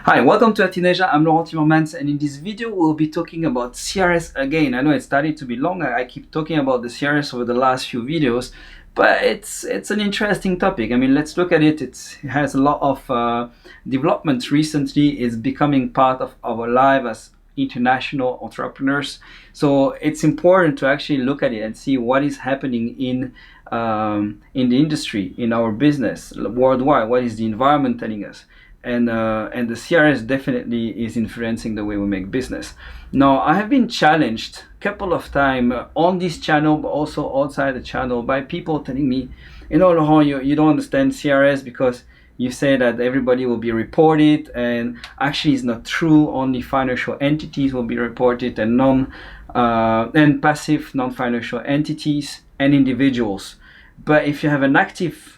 Hi, welcome to Athenasia. I'm Laurent Timmermans, and in this video we'll be talking about CRS again. I know it started to be long. I keep talking about the CRS over the last few videos, but it's an interesting topic. I mean, let's look at it. It has a lot of developments recently. It's becoming part of our life as international entrepreneurs. So it's important to actually look at it and see what is happening in the industry, in our business worldwide. What is the environment telling us? And the CRS definitely is influencing the way we make business. Now, I have been challenged a couple of times on this channel, but also outside the channel, by people telling me, you know, Laurent, you don't understand CRS because you say that everybody will be reported, and actually it's not true. Only financial entities will be reported, and passive non-financial entities and individuals. But if you have an active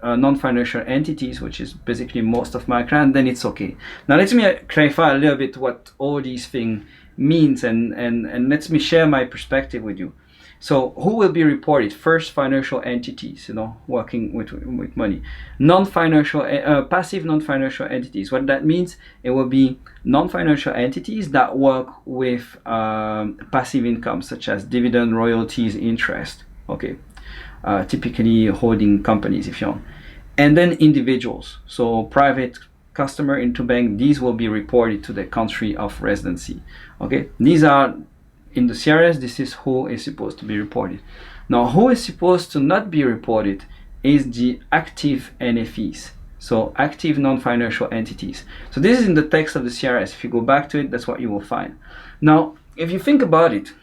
non-financial entities, which is basically most of my clients, then it's okay. Now let me clarify a little bit what all these things means, and let me share my perspective with you. So who will be reported? First, financial entities, working with money. Non-financial, passive non-financial entities. What that means, it will be non-financial entities that work with passive income, such as dividend, royalties, interest. Okay. Typically holding companies, if you want. And then individuals, so private customer into bank, these will be reported to the country of residency. Okay, these are in the CRS. This is who is supposed to be reported. Now, who is supposed to not be reported is the active NFEs, so active non-financial entities. So this is in the text of the CRS. If you go back to it, that's what you will find. Now, if you think about it,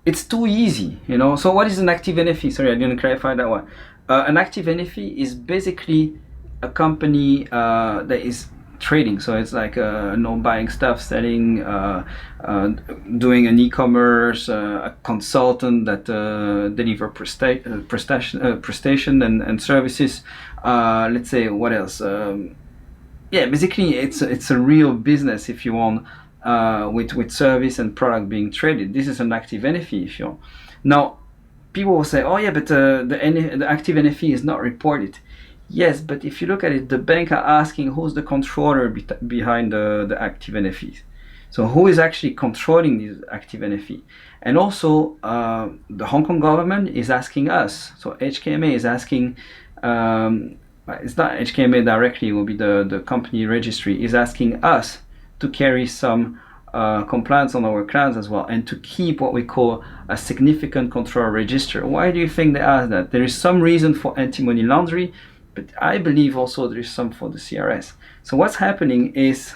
it's too easy, So what is an active NFE? Sorry, I didn't clarify that one. An active NFE is basically a company that is trading. So it's like buying stuff, selling, doing an e-commerce, a consultant that deliver prestation and services. Let's say, what else? Basically it's a real business, if you want. With service and product being traded. This is an active NFE, if you want. Now, people will say, oh yeah, but the active NFE is not reported. Yes, but if you look at it, the bank are asking who's the controller behind the active NFEs. So who is actually controlling these active NFE? And also, the Hong Kong government is asking us. So HKMA is asking, it's not HKMA directly, it will be the company registry, is asking us to carry some compliance on our clients as well, and to keep what we call a significant control register. Why do you think they ask that? There is some reason for anti-money laundering, but I believe also there is some for the CRS. So what's happening is,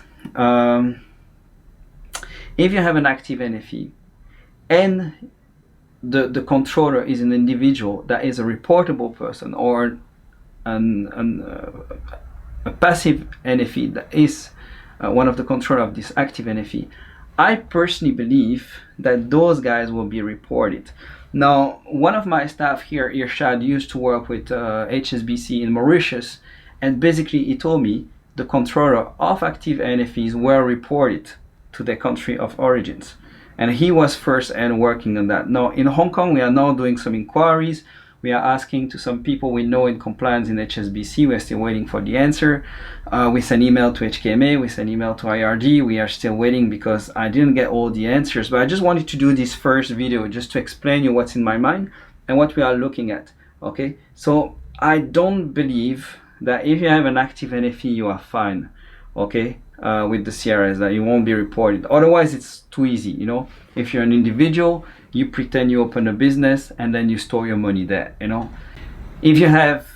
if you have an active NFE and the controller is an individual that is a reportable person, or a passive NFE that is one of the controller of this active NFE, I personally believe that those guys will be reported. Now, one of my staff here, Irshad, used to work with HSBC in Mauritius, and basically he told me the controller of active NFEs were reported to their country of origins, and he was first and working on that. Now in Hong Kong, we are now doing some inquiries. We are asking to some people we know in compliance in HSBC. We're still waiting for the answer. We sent email to HKMA, we sent email to IRD. We are still waiting because I didn't get all the answers. But I just wanted to do this first video just to explain you what's in my mind and what we are looking at. Okay, so I don't believe that if you have an active NFE, you are fine. Okay, with the CRS, that you won't be reported. Otherwise, it's too easy. If you're an individual, you pretend you open a business and then you store your money there. If you have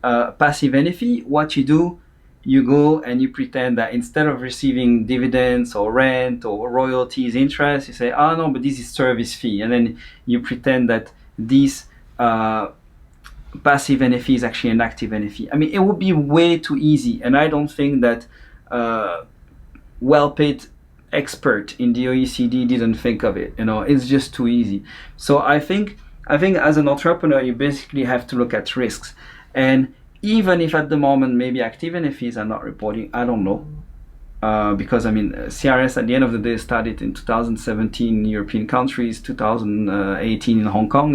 a passive NFE, what you do, you go and you pretend that instead of receiving dividends or rent or royalties, interest, you say, oh no, but this is service fee, and then you pretend that this passive NFE is actually an active NFE. I mean, it would be way too easy, and I don't think that well-paid expert in the OECD didn't think of it. It's just too easy. So I think as an entrepreneur, you basically have to look at risks. And even if at the moment maybe active NFEs are not reporting, I don't know, because I mean CRS at the end of the day started in 2017 in European countries, 2018 in Hong Kong.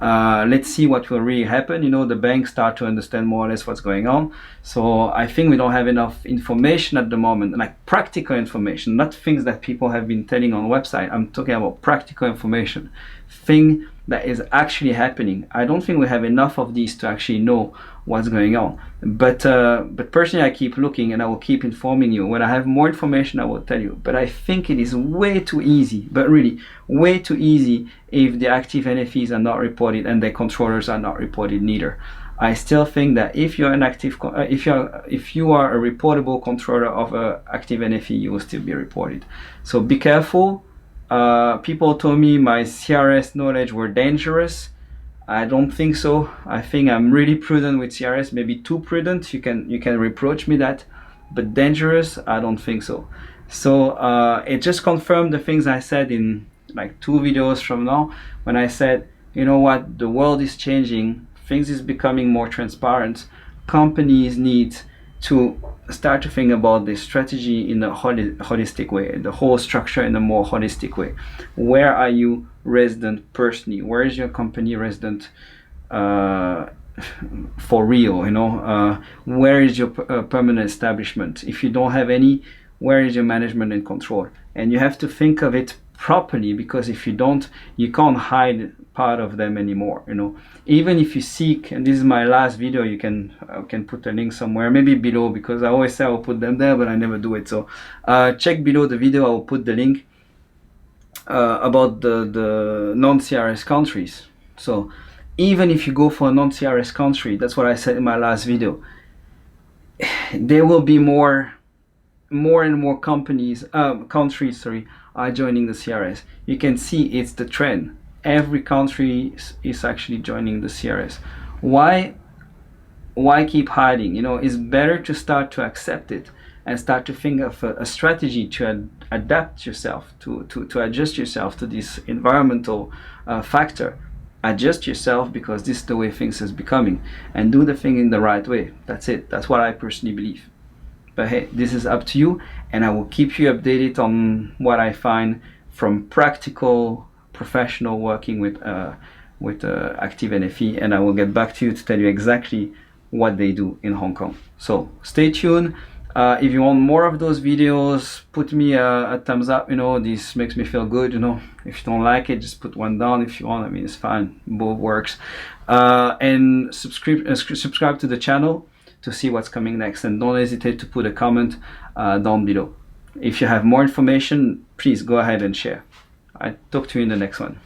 Let's see what will really happen. You know, the banks start to understand more or less what's going on. So I think we don't have enough information at the moment, like practical information, not things that people have been telling on website. I'm talking about practical information, thing that is actually happening. I don't think we have enough of these to actually know what's going on. But personally, I keep looking and I will keep informing you. When I have more information, I will tell you. But I think it is way too easy, but really way too easy if the active NFEs are not reported and the controllers are not reported neither. I still think that if you're an active, if you are a reportable controller of a active NFE, you will still be reported. So be careful. People told me my CRS knowledge were dangerous. I don't think so. I think I'm really prudent with CRS, maybe too prudent. You can reproach me that, but dangerous, I don't think so. So it just confirmed the things I said in like 2 videos from now, when I said, you know what, the world is changing, things is becoming more transparent. Companies need to start to think about this strategy in a holistic way, the whole structure in a more holistic way. Where are you resident personally? Where is your company resident for real? You know, where is your permanent establishment? If you don't have any, where is your management and control? And you have to think of it properly, because if you don't, you can't hide part of them anymore. You know, even if you seek, and this is my last video, you can put a link somewhere, maybe below, because I always say I'll put them there, but I never do it. So check below the video, I will put the link about the non-CRS countries. So even if you go for a non-CRS country, that's what I said in my last video, there will be more and more countries are joining the CRS. You can see it's the trend. Every country is actually joining the CRS. Why keep hiding? You know, it's better to start to accept it and start to think of a strategy to adapt yourself, to adjust yourself to this environmental factor. Adjust yourself, because this is the way things is becoming, and do the thing in the right way. That's it. That's what I personally believe. But hey, this is up to you, and I will keep you updated on what I find from practical professional working with active NFE, and I will get back to you to tell you exactly what they do in Hong Kong. So stay tuned. If you want more of those videos, put me a thumbs up. You know, this makes me feel good. You know, if you don't like it, just put one down. If you want, I mean, it's fine. Both works. And subscribe to the channel to see what's coming next, and don't hesitate to put a comment down below. If you have more information, please go ahead and share. I'll talk to you in the next one.